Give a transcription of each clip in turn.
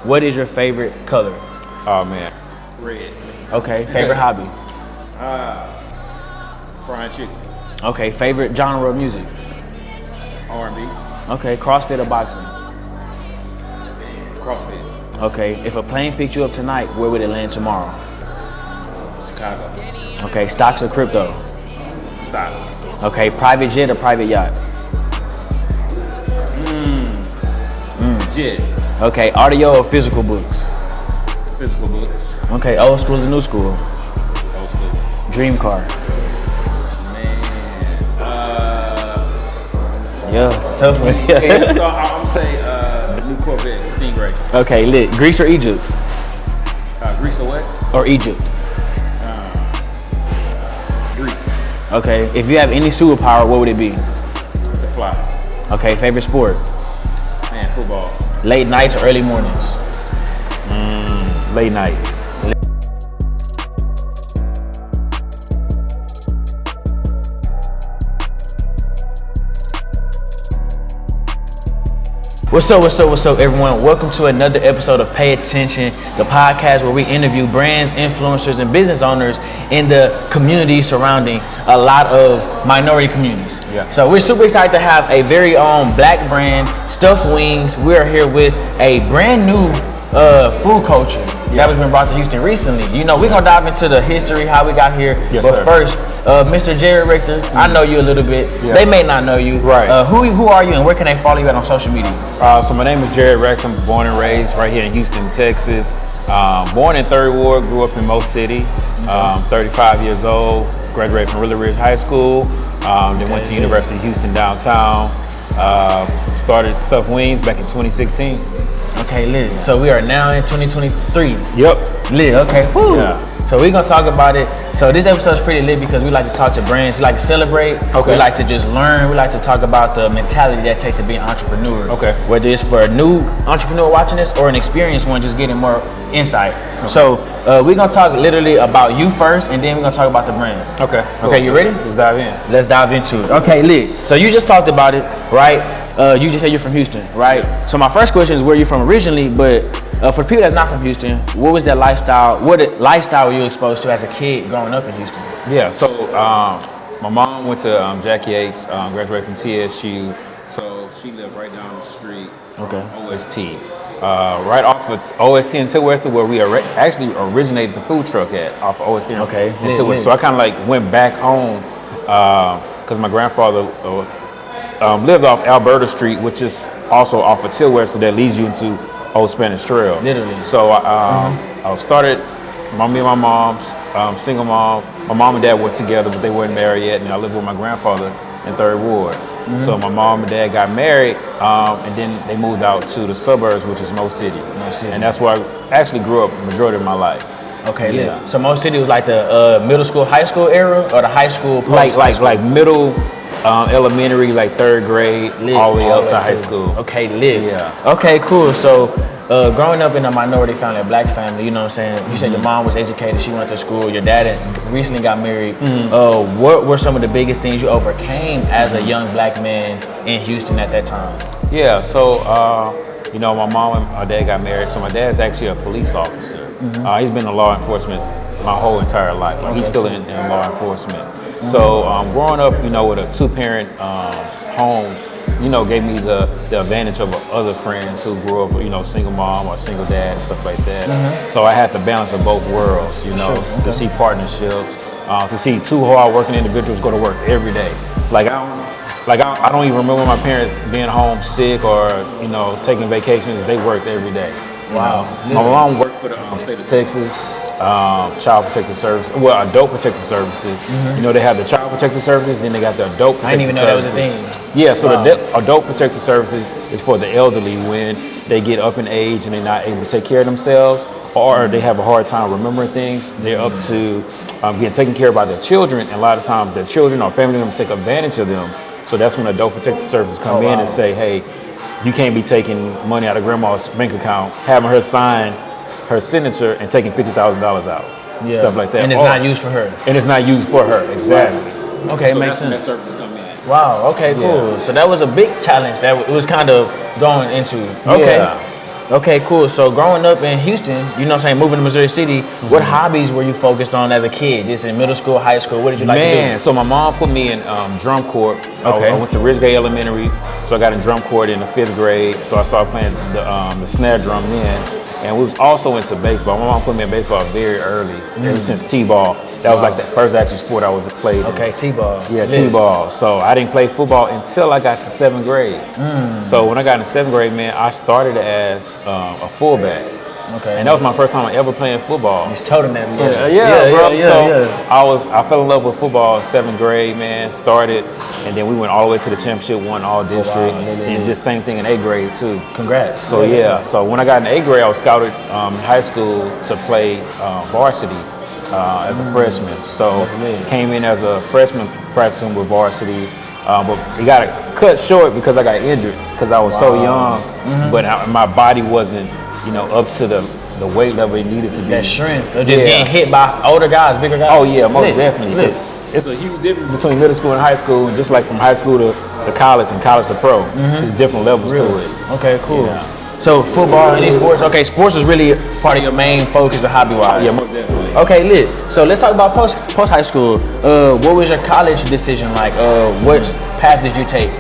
What is your favorite color? Oh man, Red. Okay, favorite hobby? Frying chicken. Okay, favorite genre of music? R&B. Okay, CrossFit or boxing? CrossFit. Okay, if a plane picked you up tonight, where would it land tomorrow? Chicago. Okay, stocks or crypto? Stocks. Okay, private jet or private yacht? Jet. Okay, audio or physical books? Physical books. Okay, old school or new school? Old school. Dream car? Man. Yeah, it's tough one. So I'm saying the new Corvette, Stingray. Okay, lit. Greece or Egypt? Greece or what? Or Egypt? Greece. Okay, if you have any superpower, what would it be? To fly. Okay, favorite sport? Man, football. Late nights or early mornings? late night. What's up, everyone? Welcome to another episode of Pay Attention, the podcast where we interview brands, influencers, and business owners in the community surrounding a lot of minority communities. Yeah. So we're super excited to have a very own black brand, Stuffed Wings. We are here with a brand new food culture that has been brought to Houston recently. You know, we're gonna dive into the history, how we got here. Yes, but sir. first, Mr. Jarrod, Rector, I know you a little bit. Yeah. They may not know you. Right. Who are you and where can they follow you at on social media? So my name is Jarrod Rector. I'm born and raised right here in Houston, Texas. Born in 3rd Ward, grew up in Mo City. 35 years old, graduated from Really Ridge High School. Then went to University of Houston downtown. Started Stuffed Wings back in 2016. Okay, lit. So we are now in 2023. Yep. Lit, okay. Woo. Yeah. So we're gonna talk about it. So this episode is pretty lit because we like to talk to brands, we like to celebrate, Okay. we like to just learn, we like to talk about the mentality that takes to be an entrepreneur. Okay. Whether it's for a new entrepreneur watching this or an experienced one just getting more insight. Okay. So we're gonna talk literally about you first and then we're gonna talk about the brand. Okay. Okay, you ready? Let's dive in. Let's dive into it. Okay, lit. So you just talked about it, right? You just said you're from Houston, right? So my first question is where you're from originally, but for people that's not from Houston, what was that lifestyle? What lifestyle were you exposed to as a kid growing up in Houston? Yeah, so my mom went to Jackie Yates, graduated from TSU, so she lived right down the street Okay. from OST. Right off of OST and Tilwester, where we actually originated the food truck at, off of OST Okay. and Tilwester. So I kind of like went back home because my grandfather lived off Alberta Street, which is also off of Tilwester that leads you into Old Spanish Trail. Literally. So I started, me and my mom's single mom. My mom and dad were together, but they weren't married yet, and I lived with my grandfather in 3rd Ward. So my mom and dad got married, and then they moved out to the suburbs, which is Mo City. And that's where I actually grew up the majority of my life. Okay, Yeah. lit. So Mo City was like the middle school, high school era, or the high school post Like middle, elementary, like 3rd grade, lit, all the way up to high through. school. Okay, lit. Yeah. Okay, cool. So growing up in a minority family, a black family, you know what I'm saying? You said your mom was educated, she went to school, your dad had recently got married. What were some of the biggest things you overcame as a young black man in Houston at that time? Yeah, so you know, my mom and my dad got married. So my dad's actually a police officer. He's been in law enforcement my whole entire life. Like he's still in law enforcement. So growing up, you know, with a 2-parent home, you know, gave me the advantage of other friends who grew up, you know, single mom or single dad and stuff like that. So I had the balance of both worlds, you know, to see partnerships, to see 2 hard-working individuals go to work every day. I don't even remember my parents being home sick or, you know, taking vacations. They worked every day. Wow. My mom worked for the state of Texas, Child Protective Service, well, Adult Protective Services. You know, they have the Child Protective Services, then they got the Adult Protective Services. I didn't even know that was a thing. Yeah, so the Adult Protective Services is for the elderly when they get up in age and they're not able to take care of themselves or they have a hard time remembering things. They're up to getting taken care of by their children, and a lot of times their children or family members take advantage of them. So that's when Adult Protective Services come in and say, hey, you can't be taking money out of grandma's bank account, having her sign her signature and taking $50,000 out. Stuff like that. And it's not used for her. And it's not used for her, exactly. Okay, So it makes that's when that sense. service come in. Wow, okay, cool. So that was a big challenge that it was kind of going into. Okay. Okay, cool. So growing up in Houston, you know what I'm saying, moving to Missouri City, what hobbies were you focused on as a kid? Just in middle school, high school, what did you like to do? So my mom put me in drum corps. Okay. I went to Ridgegate Elementary, so I got in drum corps in the 5th grade. So I started playing the snare drum then. And we was also into baseball. My mom put me in baseball very early, ever since T-ball. That was like the first actual sport I was played. Okay, T-ball. Yeah, T-ball. So I didn't play football until I got to 7th grade. So when I got in 7th grade, man, I started as a fullback. Okay. And that was my first time ever playing football. He's toting that. I fell in love with football in 7th grade, man. Started, and then we went all the way to the championship, won all district, and did the same thing in 8th grade too. Congrats. So so when I got in 8th grade, I was scouted in high school to play varsity as a freshman. So came in as a freshman practicing with varsity, but it got cut short because I got injured because I was so young, but my body wasn't, up to the weight level it needed to be. That strength of just getting hit by older guys, bigger guys. Oh yeah, most definitely. It's a huge difference between middle school and high school, and just like from high school to college and college to pro. There's different levels to it. Okay, cool. Yeah. So football, any sports? Okay, sports is really part of your main focus of hobby-wise. Yeah, most definitely. Okay, lit. So let's talk about post high school. What was your college decision like? What path did you take?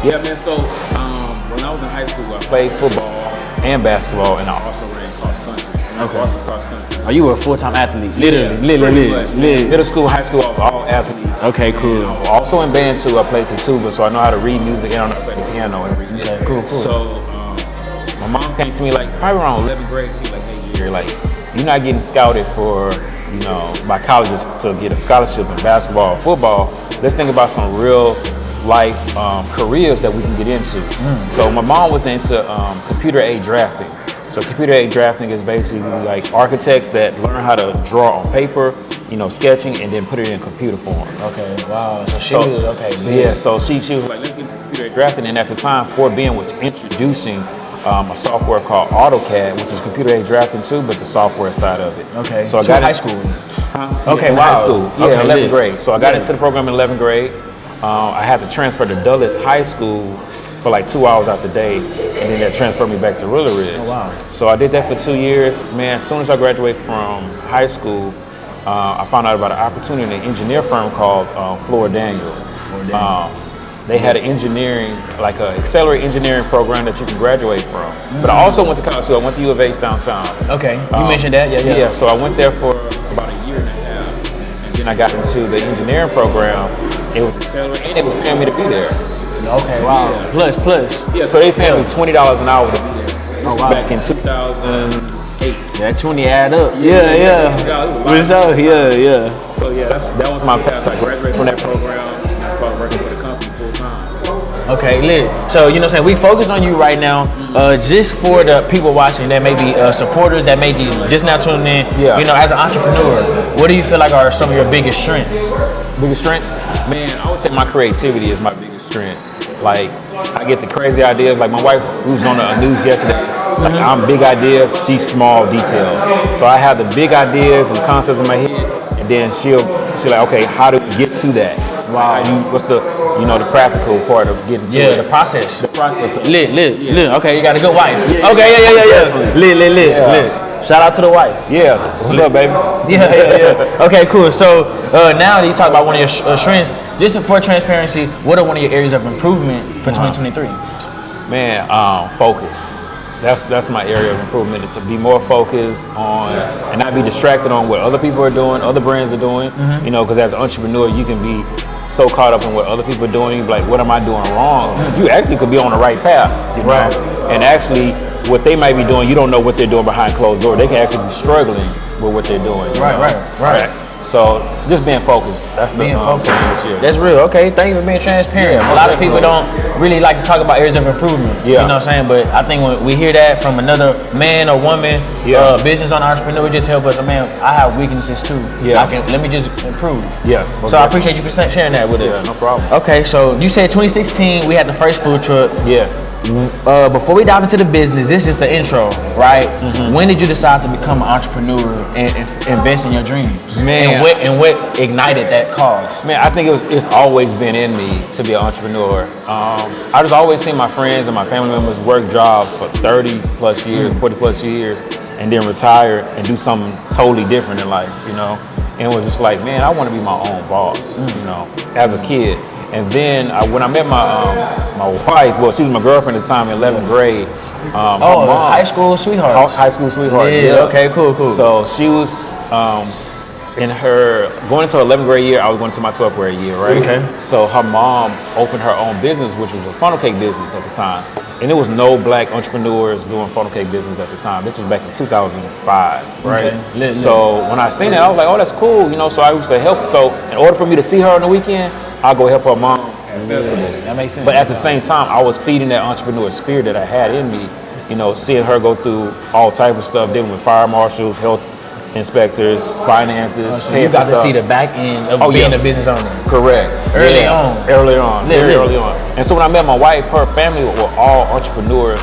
Yeah, man. So when I was in high school, I Played football and basketball, and I also ran cross country. Okay. Also cross country. Oh, you were a full-time athlete. Pretty much. middle school, high school, I was all athletes. Okay, cool. Also in band too, I played the tuba, so I know how to read music and I know how to play the piano and read music. Okay, cool. So My mom came to me like probably around 11th grade. She was like, "Hey, you're not getting scouted for, by colleges to get a scholarship in basketball or football. Let's think about some real life careers that we can get into." So my mom was into computer aid drafting. So computer aid drafting is basically like architects that learn how to draw on paper, sketching, and then put it in computer form. Okay, wow. So she was, okay. Yeah, so she was like, let's get into computer aid drafting. And at the time, Fort Bend was introducing a software called AutoCAD, which is computer aid drafting too, but the software side of it. Okay, so I to got high school. Okay, wow. high school. Yeah, Okay, 11th lit. grade. So I got into the program in 11th grade. I had to transfer to Dulles High School for like 2 hours out the day, and then that transferred me back to Ruler Ridge. Oh, wow. So I did that for 2 years. Man, as soon as I graduated from high school, I found out about an opportunity in an engineer firm called Floor Daniel. They had an engineering, like an accelerated engineering program that you can graduate from. But I also went to college, so I went to U of H downtown. Okay, you mentioned that, yeah. Yeah, so I went there for about a year and a half, and then I got into the engineering program. It was accelerated, and it was paying me to be there. Okay, wow. Yeah. Plus. Yeah, so they paid me $20 an hour to be there. This was back in 2008. That 20 add up. Yeah. So yeah, that was my path. I graduated from that program, and I started working for the company full time. Okay, lit. So, we focus on you right now, just for the people watching that may be supporters that may be just now tuning in. Yeah. As an entrepreneur, what do you feel like are some of your biggest strengths? Biggest strengths? Man, I would say my creativity is my biggest strength. Like, I get the crazy ideas. Like my wife, who was on the news yesterday, like I'm big ideas, she's small details. So I have the big ideas and concepts in my head, and then she's like, okay, how do we get to that? Wow. What's the practical part of getting to it? The process. The process. Lit. Okay, you got a good wife. Okay, yeah. Lit. Shout out to the wife. Yeah. What's up, baby? Yeah. Okay, cool. So now that you talk about one of your strengths, just for transparency, what are one of your areas of improvement for 2023? Man, focus. That's my area of improvement, to be more focused on and not be distracted on what other people are doing, other brands are doing. Because as an entrepreneur, you can be so caught up in what other people are doing. You be like, what am I doing wrong? You actually could be on the right path, Right. And actually, what they might be doing, you don't know what they're doing behind closed doors. They can actually be struggling with what they're doing. Right. So just being focused. That's Being focused. this year. That's real. Okay, thank you for being transparent. A lot of people don't really like to talk about areas of improvement. Yeah. You know what I'm saying? But I think when we hear that from another man or woman, business owner, entrepreneur, it just help us. Man, I have weaknesses too. Yeah. Let me just improve. Yeah. So I appreciate you for sharing that with us. Yeah, no problem. Okay, so you said 2016 we had the first food truck. Yes. Before we dive into the business, this is just the intro, right? When did you decide to become an entrepreneur and invest in your dreams? Man. And what ignited that cause? Man, I think it's always been in me to be an entrepreneur. I just always seen my friends and my family members work jobs for 30 plus years, 40 plus years, and then retire and do something totally different in life, you know? And it was just like, man, I want to be my own boss, you know, as a kid. And then when I met my wife, well, she was my girlfriend at the time in 11th grade. Mom, high school sweetheart. High school sweetheart. Yeah, okay, cool. So she was in her, going into her 11th grade year, I was going to my 12th grade year, right? Okay. So her mom opened her own business, which was a funnel cake business at the time. And there was no black entrepreneurs doing funnel cake business at the time. This was back in 2005, right? Okay. So when I seen it, I was like, oh, that's cool, you know, so I used to help. So in order for me to see her on the weekend, I'll go help her mom. That makes sense. But at the same time, I was feeding that entrepreneur spirit that I had in me, you know, seeing her go through all type of stuff, dealing with fire marshals, health inspectors, finances. So you got to see the back end of being a business owner. Correct. Early on. Very early on. And so when I met my wife, her family were all entrepreneur,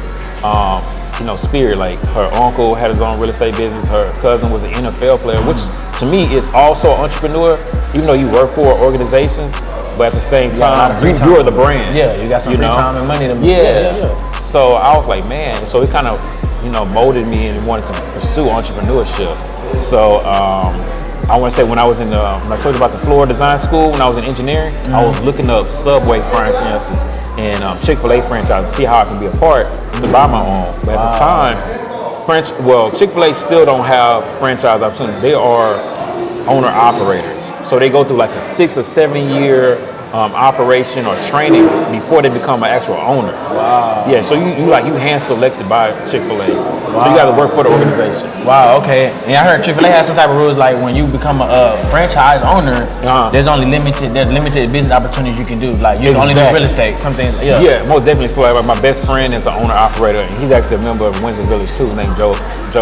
you know, spirit. Like her uncle had his own real estate business. Her cousin was an NFL player, which to me is also an entrepreneur, even though you work for organizations, but at the same time, you are the brand. Yeah, you got some free time and money to make. Yeah. So I was like, man, so it kind of, you know, molded me and wanted to pursue entrepreneurship. So I want to say when I was in when I told you about the floor design school, when I was in engineering, I was looking up Subway franchises and Chick-fil-A franchises to see how I can be a part to buy my own. But at the time, Chick-fil-A still don't have franchise opportunities. They are owner operators. So they go through like a 6 or 7 year operation or training before they become an actual owner. Wow. Yeah, so you hand selected by Chick-fil-A. Wow. So you got to work for the organization. Wow, okay. And I heard Chick-fil-A has some type of rules like when you become a franchise owner, there's limited business opportunities you can do. Like you can only do real estate, something. Yeah, most definitely. So like my best friend is an owner operator, and he's actually a member of Windsor Village too, named Joe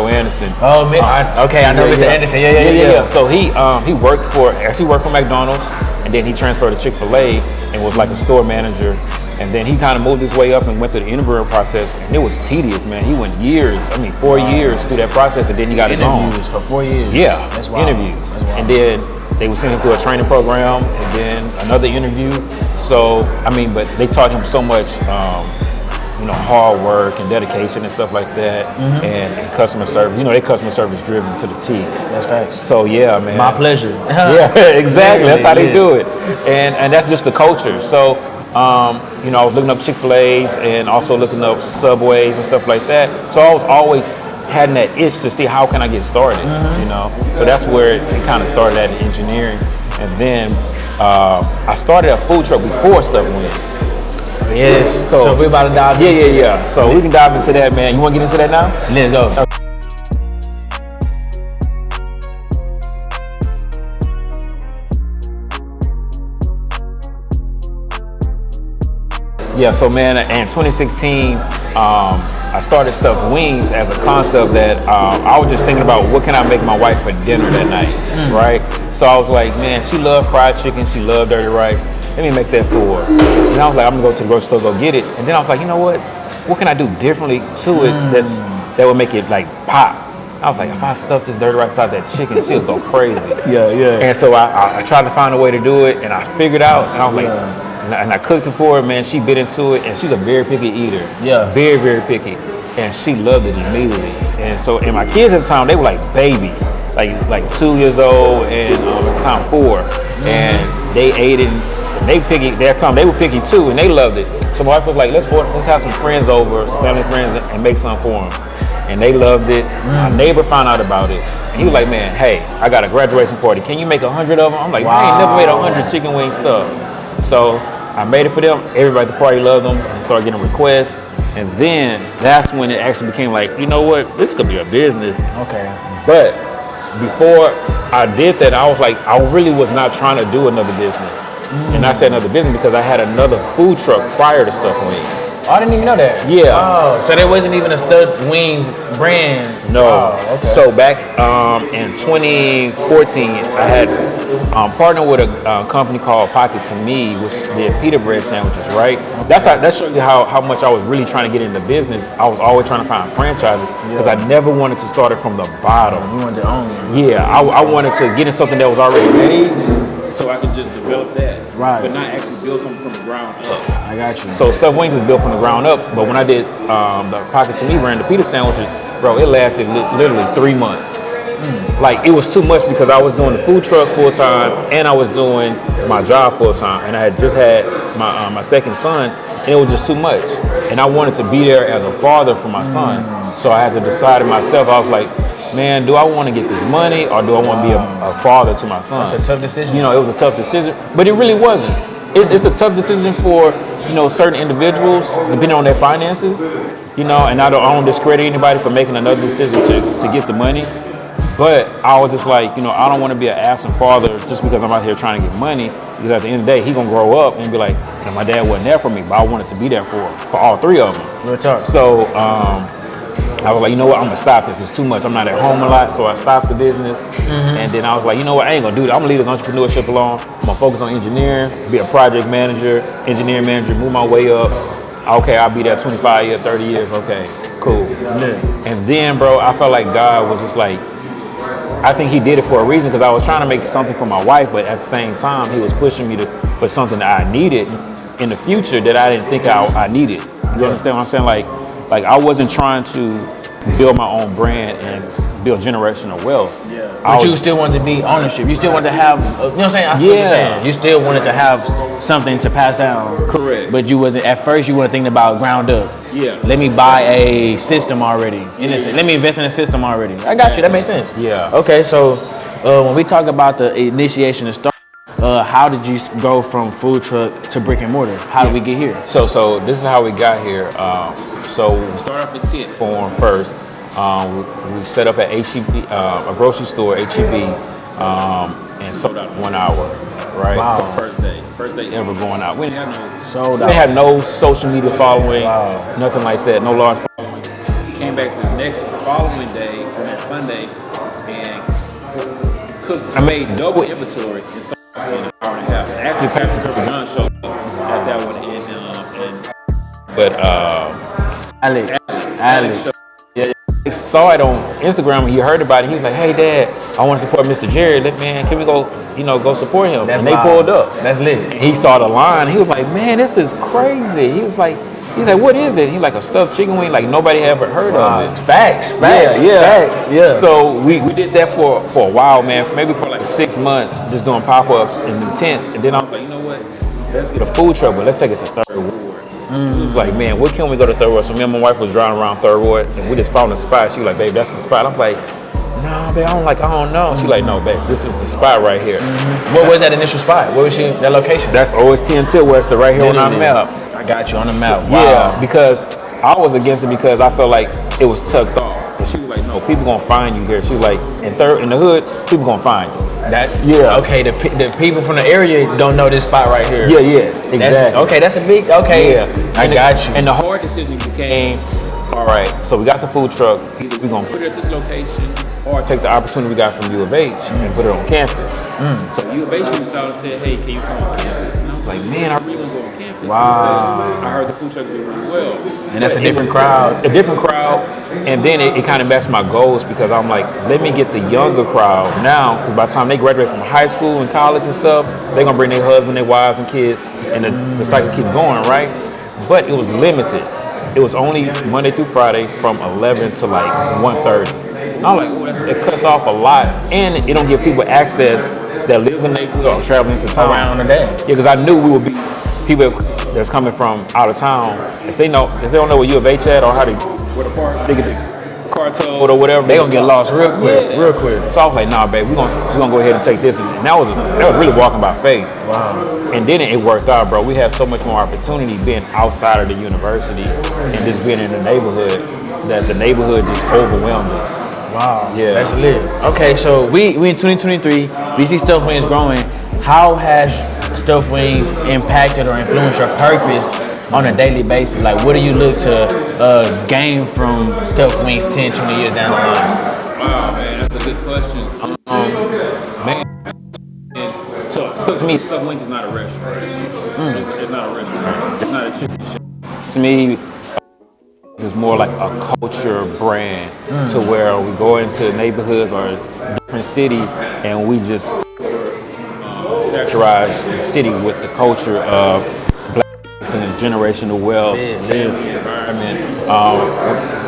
Anderson. Oh man, I know Mr. Anderson. Yeah. So he worked for McDonald's. And then he transferred to Chick-fil-A and was like a store manager. And then he kind of moved his way up and went through the interviewing process. And it was tedious, man. He went 4 years through that process, and then he got his own. Interviews for 4 years. Yeah, that's wild. Interviews. And then they would send him through a training program, and then another interview. So, but they taught him so much, hard work and dedication and stuff like that, and customer service. You know, they customer service driven to the T. That's right. So yeah, man. My pleasure. Yeah, exactly. That's how they do it, and that's just the culture. So, I was looking up Chick-fil-A's and also looking up Subways and stuff like that. So I was always having that itch to see how can I get started. So that's where it kind of started at engineering, and then I started a food truck before stuff went. Yes. So we're about to dive in. Yeah. So we can dive into that, man. You want to get into that now? Let's go. Yeah, so man, in 2016, I started Stuffed Wings as a concept that I was just thinking about what can I make my wife for dinner that night, right? So I was like, man, she loved fried chicken, she loved dirty rice. Let me make that for her. And I was like, I'm gonna go to the grocery store, go get it. And then I was like, you know what can I do differently to it that would make it like pop? I was like, if I stuff this dirty rice inside that chicken, she'll go crazy. Yeah. And so I tried to find a way to do it, and I figured out, and I was like, and I cooked it for her, man. She bit into it, and she's a very picky eater. Yeah. Very, very picky. And she loved it immediately. And so, and my kids at the time, they were like babies, like 2 years old and at the time 4. And they ate it. They picky. That time they were picky too, and they loved it. So my wife was like, let's have some friends over, some family friends, and make something for them. And they loved it. My neighbor found out about it, and he was like, man, hey, I got a graduation party. Can you make 100 of them? I'm like, I ain't never made 100 chicken wing stuff. So I made it for them. Everybody at the party loved them and started getting requests. And then that's when it actually became like, you know what, this could be a business. Okay. But before I did that, I was like, I really was not trying to do another business. And I said another business because I had another food truck prior to Stuffed Wings. Oh, I didn't even know that. Yeah. Oh, so there wasn't even a Stuffed Wings brand? No. Oh, okay. So back in 2014, I had partnered with a company called Pocket to Me, which did pita bread sandwiches, right? That shows you how much I was really trying to get into business. I was always trying to find franchises because I never wanted to start it from the bottom. You wanted to own it. Yeah, I wanted to get in something that was already made. So I could just develop that, Right. but not actually build something from the ground up. I got you. So Stuffed Wings is built from the ground up, but when I did the Pocket to Me brand, the pita sandwiches, bro, it lasted literally 3 months. Like, it was too much because I was doing the food truck full time and I was doing my job full time, and I had just had my second son, and it was just too much. And I wanted to be there as a father for my son, so I had to decide to myself. I was like, man, do I want to get this money or do I want to be a father to my son? That's a tough decision. You know, it was a tough decision, but it really wasn't. It's a tough decision for, you know, certain individuals depending on their finances, you know, and I don't discredit anybody for making another decision to get the money. But I was just like, you know, I don't want to be an absent father just because I'm out here trying to get money. Because at the end of the day, he's going to grow up and be like, and my dad wasn't there for me, but I wanted to be there for all three of them. Real talk. So I was like, you know what, I'm going to stop this. It's too much. I'm not at home a lot, so I stopped the business. And then I was like, you know what, I ain't going to do that. I'm going to leave this entrepreneurship alone. I'm going to focus on engineering, be a project manager, engineering manager, move my way up. Okay, I'll be there 25 years, 30 years. Okay, cool. And then, bro, I felt like God was just like, I think he did it for a reason because I was trying to make something for my wife, but at the same time, he was pushing me for something that I needed in the future that I didn't think I needed. You understand what I'm saying? Like I wasn't trying to build my own brand and build generational wealth. But you still wanted to be ownership. You still wanted to have, you know what I'm saying? I feel what you're saying. You still wanted to have something to pass down. Correct. But you wasn't, at first you weren't thinking about ground up. Yeah. Let me buy a system already. Let me invest in a system already. I got you, that makes sense. Yeah. Okay, so when we talk about the initiation and start, how did you go from food truck to brick and mortar? How did we get here? So this is how we got here. So we Start off at 10. form first. We set up at HEB, a grocery store, HEB, and sold out in 1 hour, right? Wow. First day Ever going out. We didn't have Sold we out. had no social media following, nothing like that, no large following. Came back the next following day, on that Sunday, and cooked. I made double inventory in an hour and a half. Actually, Pastor Kirk John showed up at that one, But Alex. he saw it on Instagram and he heard about it. He was like, "Hey, Dad, I want to support Mr. Jarrod. Man, can we go support him?" That's and they live. pulled up. That's lit. And he saw the line. He was like, "Man, this is crazy." He's like, "What is it?" He's like, "A stuffed chicken wing. Like nobody ever heard of it." Facts. Yeah. So we did that for a while, man. Maybe for like 6 months, just doing pop-ups in the tents. And then I was like, you know what? Let's get a food truck, but let's take it to Third Ward. He was like, man, where can we go to Third Ward? So me and my wife was driving around Third Ward, and we just found a spot. She was like, babe, that's the spot. I'm like, no, babe, I don't know. She like, no, babe, this is the spot right here. What was that initial spot? What was that location? That's OST and Tilwester right here on our map. I got you on the map. Wow. Yeah, because I was against it because I felt like it was tucked off. And she was like, no, people gonna find you here. She was like, in the hood, people gonna find you. Okay, the people from the area don't know this spot right here. Exactly. That's a big, okay. Yeah. I got you. And the hard decision became, all right, so we got the food truck. Either we're gonna put it at this location or take the opportunity we got from U of H and put it on campus. So U of H reached out and said, hey, can you come on campus? And I was like, man, I really want to go on campus. Wow. Because I heard the food truck do really well. And that's a different crowd. A different crowd. And then it kind of messed my goals because I'm like, let me get the younger crowd now, because by the time they graduate from high school and college and stuff, they're going to bring their husband, their wives, and kids, and the cycle keeps going, right? But it was limited. It was only Monday through Friday from 11 to like 1:30. And I'm like, it cuts off a lot, and it don't give people access that lives in the neighborhood or traveling to town. Around the day. Yeah, because I knew we would be people that's coming from out of town. If they don't know where U of H at or how to get the car towed or whatever, They gonna get lost real quick. So I was like, nah, babe, we're gonna go ahead and take this. And that was really walking by faith. Wow. And then it worked out, bro. We have so much more opportunity being outside of the university and just being in the neighborhood that the neighborhood just overwhelmed us. Wow. Yeah. That's lit. Okay, so we in 2023, we see Stuffed Wings growing. How has Stuffed Wings impacted or influenced your purpose on a daily basis? Like, what do you look to gain from Stuffed Wings 10, 20 years down the line? Wow, man, that's a good question. Man, to me, Stuff Wings is not a restaurant. It's not a restaurant. It's not a chicken shop. to me, it's more like a culture brand to where we go into neighborhoods or different cities and we just satirize the city with the culture of black and generational wealth, family environment.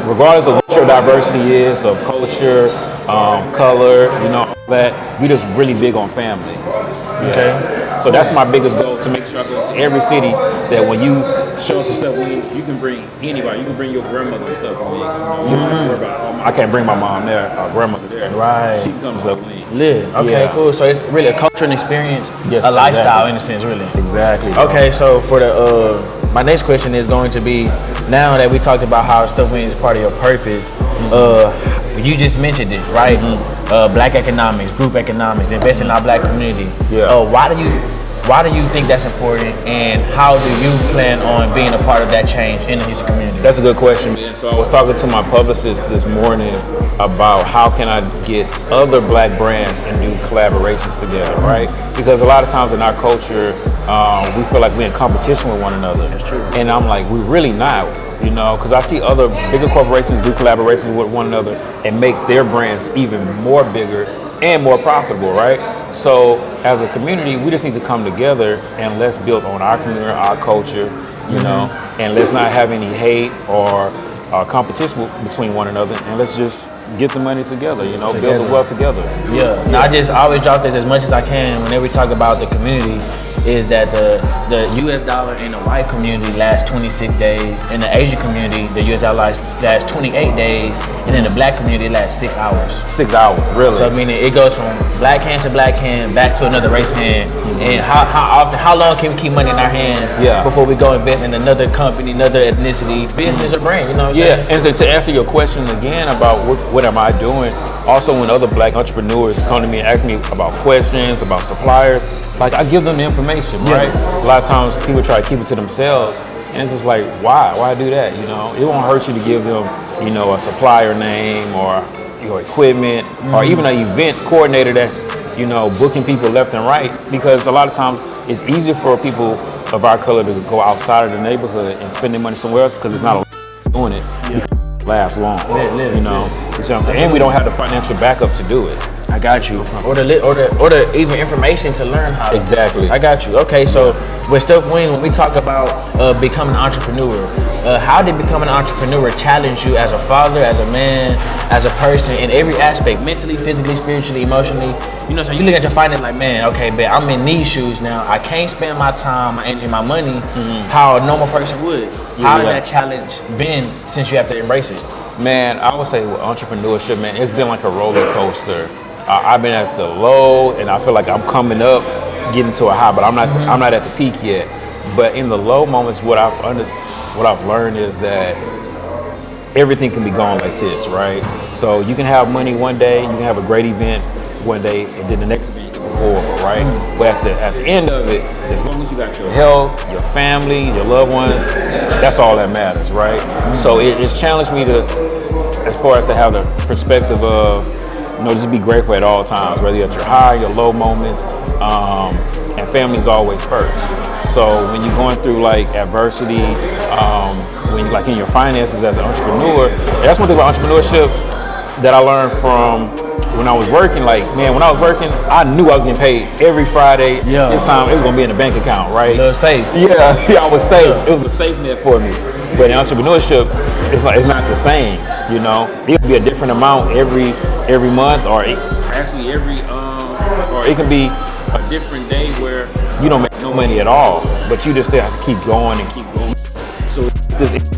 Regardless of what your diversity is, of culture, color, all that, we just really big on family. Okay. So that's my biggest goal, to make sure I go to every city that when you show up to Stuff Wings, you can bring anybody. You can bring your grandmother to Stuff Wings. You don't have to worry about, I can't bring my mom there, our grandmother there. Right. She comes to Stuff Wings. Lit. Okay, cool. So it's really a culture and experience, a lifestyle in a sense, really. Exactly. Okay, so for the my next question is going to be, now that we talked about how Stuff Wings is part of your purpose, you just mentioned it, right? Black economics, group economics, invest in our black community. Yeah. Why do you think that's important, and how do you plan on being a part of that change in the Houston community? That's a good question, man. So I was talking to my publicist this morning about how can I get other black brands and do collaborations together, right? Because a lot of times in our culture, we feel like we're in competition with one another. That's true. And I'm like, we're really not, because I see other bigger corporations do collaborations with one another and make their brands even more bigger and more profitable, right? So as a community, we just need to come together and let's build on our community, our culture, and let's not have any hate or competition between one another, and let's just get the money together, build the wealth together. Yeah. Now, I always drop this as much as I can whenever we talk about the community, is that the US dollar in the white community lasts 26 days, in the Asian community, the US dollar lasts 28 days, and in the black community it lasts 6 hours. 6 hours, really? So meaning it goes from black hand to black hand, back to another race hand. And how long can we keep money in our hands before we go invest in another company, another ethnicity, business or brand, you know what I'm saying? And so to answer your question again about what am I doing, also when other black entrepreneurs come to me and ask me about questions, about suppliers, like I give them the information, right? A lot of times people try to keep it to themselves, and it's just like, why do that? It won't hurt you to give them, a supplier name or your equipment, or even an event coordinator that's, booking people left and right, because a lot of times it's easier for people of our color to go outside of the neighborhood and spend their money somewhere else because it's not a doing it. Last long, you know what I'm saying? And we don't have the financial backup to do it. I got you. Or the even information to learn how to. Exactly. I got you. Okay, so with Stuff Wings, when we talk about becoming an entrepreneur, how did becoming an entrepreneur challenge you as a father, as a man, as a person in every aspect, mentally, physically, spiritually, emotionally? So you look at your finance like, man, okay, but I'm in these shoes now. I can't spend my time and my money how a normal person would. How has that challenge been since you have to embrace it? Man, I would say with entrepreneurship, man, it's been like a roller coaster. I've been at the low, and I feel like I'm coming up, getting to a high, but I'm not at the peak yet. But in the low moments, what I've learned is that everything can be gone like this, right? So you can have money one day, you can have a great event one day, and then the next event you can horrible, right? But at the end of it, as long as you got your health, your family, your loved ones, that's all that matters, right? So it's challenged me as far as to have the perspective of, just be grateful at all times, whether you're at your high, your low moments, and family is always first. So when you're going through like adversity, when like in your finances as an entrepreneur, that's one thing about entrepreneurship that I learned from when I was working. Like, man, when I was working, I knew I was getting paid every Friday. Yeah. This time it was gonna be in the bank account, right? A little safe. Yeah, I was safe. It was a safe net for me. But in entrepreneurship, it's not the same. It could be a different amount every month, or Actually, or it could be a different day where you don't make no money at all, but you just still have to keep going and keep going. So this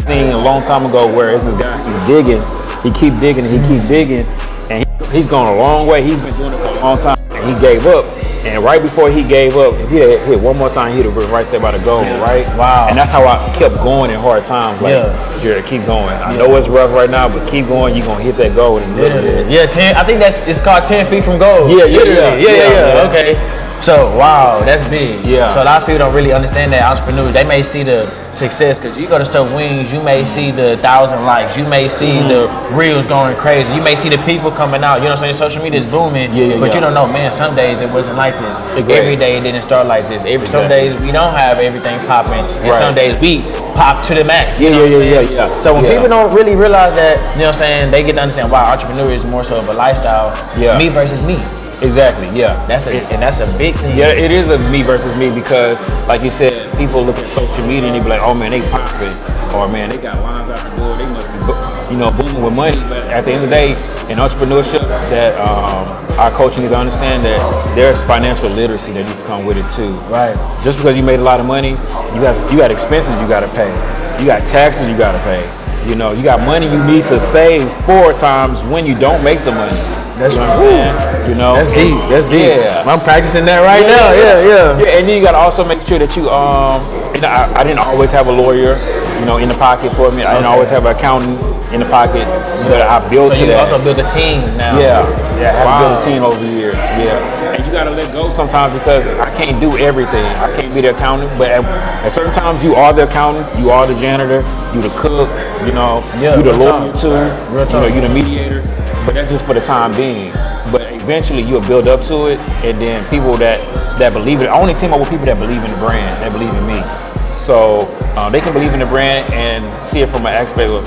thing a long time ago where it's this guy, he's digging, he keep digging and he keep digging, and he's gone a long way. He's been doing it for a long time, and he gave up. And right before he gave up, if he had hit one more time, he'd have been right there by the goal, right? Wow. And that's how I kept going in hard times. Like, Jarrod, keep going. I know it's rough right now, but keep going. You're going to hit that goal. And I think it's called 10 feet from goal. Yeah. Okay. So, wow, that's big. Yeah. So a lot of people don't really understand that entrepreneurs, they may see the success, because you go to Stuff Wings, you may see the 1,000 likes, you may see the reels going crazy, you may see the people coming out, you know what I'm saying? Social media is booming, but you don't know, man, some days it wasn't like this. Every day it didn't start like this. Some days we don't have everything popping, and some days we pop to the max. You know what I'm saying? So when people don't really realize that, you know what I'm saying, they get to understand, wow, entrepreneur is more so of a lifestyle, me versus me. Exactly, yeah. That's a big thing. Yeah, it is a me versus me, because, like you said, people look at social media and they be like, oh man, they popping, or man, they got lines out the door, they must be, you know, booming with money. But at the end of the day, in entrepreneurship, that our coach needs to understand that there's financial literacy that needs to come with it too. Right. Just because you made a lot of money, you got expenses you got to pay, you got taxes you got to pay. You know, you got money you need to save 4 times when you don't make the money. That's what I'm saying. You know, that's deep. That's deep. Yeah. I'm practicing that right now. Yeah. And then you gotta also make sure that you, you know, I didn't always have a lawyer, you know, in the pocket for me. I didn't always have an accountant in the pocket, but I built so you that. also built a team now. Yeah, I have built a team over the years. Yeah, and you gotta let go sometimes, because I can't do everything. I can't be the accountant, but at certain times you are the accountant, you are the janitor, you the cook, you know, you the lawyer too, you know, you the mediator. But that's just for the time being. But eventually you'll build up to it, and then people that believe it. I only team up with people that believe in the brand, that believe in me. So they can believe in the brand and see it from an aspect of,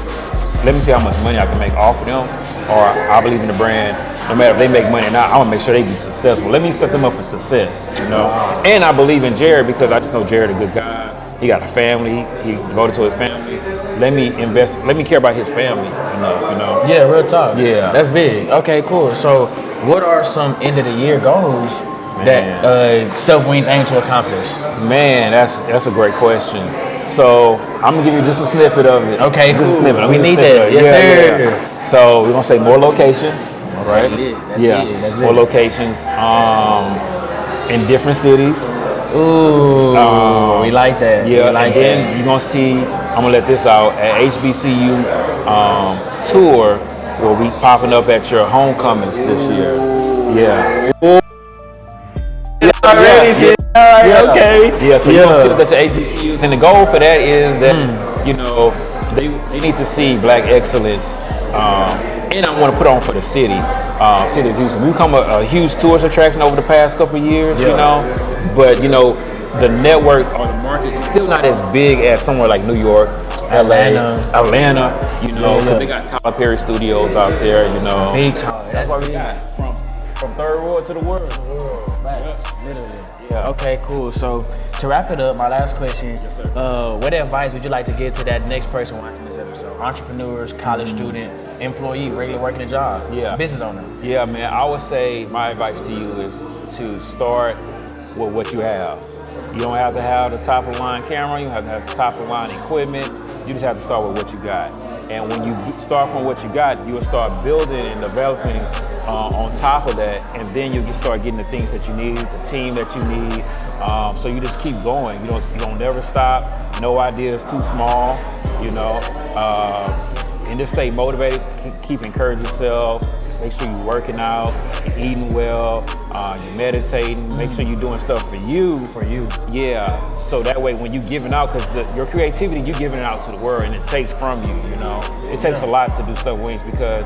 let me see how much money I can make off of them, or I believe in the brand. No matter if they make money or not, I'm gonna make sure they be successful. Let me set them up for success, you know. And I believe in Jarrod, because I just know Jarrod a good guy. He got a family. He devoted to his family. Let me invest. Let me care about his family enough, you know. Yeah, real talk. Yeah, that's big. Okay, cool. So, what are some end of the year goals that Stuff Wings aim to accomplish? Man, that's a great question. So I'm gonna give you just a snippet of it. Okay, just cool. a snippet. We need that. Yes, sir. Yeah. So we're gonna say more locations. All right. That's more locations. In different cities. Ooh, we like that. Yeah, and then you're gonna see, I'm gonna let this out, at HBCU tour will be popping up at your homecomings this year. Yeah. Okay. Yeah, so you're gonna see us at your HBCUs, and the goal for that is that, you know, they need to see Black excellence, and I want to put on for the city of Houston. We've become a huge tourist attraction over the past couple of years, you know, but, you know, the network or the market's still not as big as somewhere like New York, Atlanta, you know, because they got Tyler Perry Studios out there, you know. Big time. That's why we got from third world to the world. Literally. Yeah. Okay, cool. So to wrap it up, my last question, what advice would you like to give to that next person watching this episode? Entrepreneurs, college student, employee, regular working a job, business owner. Yeah, man, I would say my advice to you is to start with what you have. You don't have to have the top of the line camera, you don't have to have the top of the line equipment, you just have to start with what you got. And when you start from what you got, you'll start building and developing on top of that, and then you can start getting the things that you need, the team that you need. So you just keep going. You don't never stop. No idea is too small, you know. And just stay motivated. Keep encouraging yourself. Make sure you're working out, you're eating well, you're meditating. Make sure you're doing stuff for you. Yeah. So that way, when you're giving out, because your creativity, you're giving it out to the world, and it takes from you. You know, it takes a lot to do Stuff Wings, because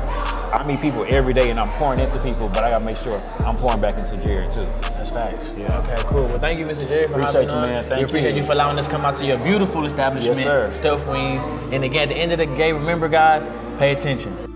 I meet people every day, and I'm pouring into people, but I gotta make sure I'm pouring back into Jarrod too. That's facts. Yeah. Okay, cool. Well, thank you, Mr. Jarrod, for appreciate hopping you, on. man. Thank we appreciate you for allowing us to come out to your beautiful establishment, Yes, sir. Stuff Wings. And again, at the end of the day, remember, guys, pay attention.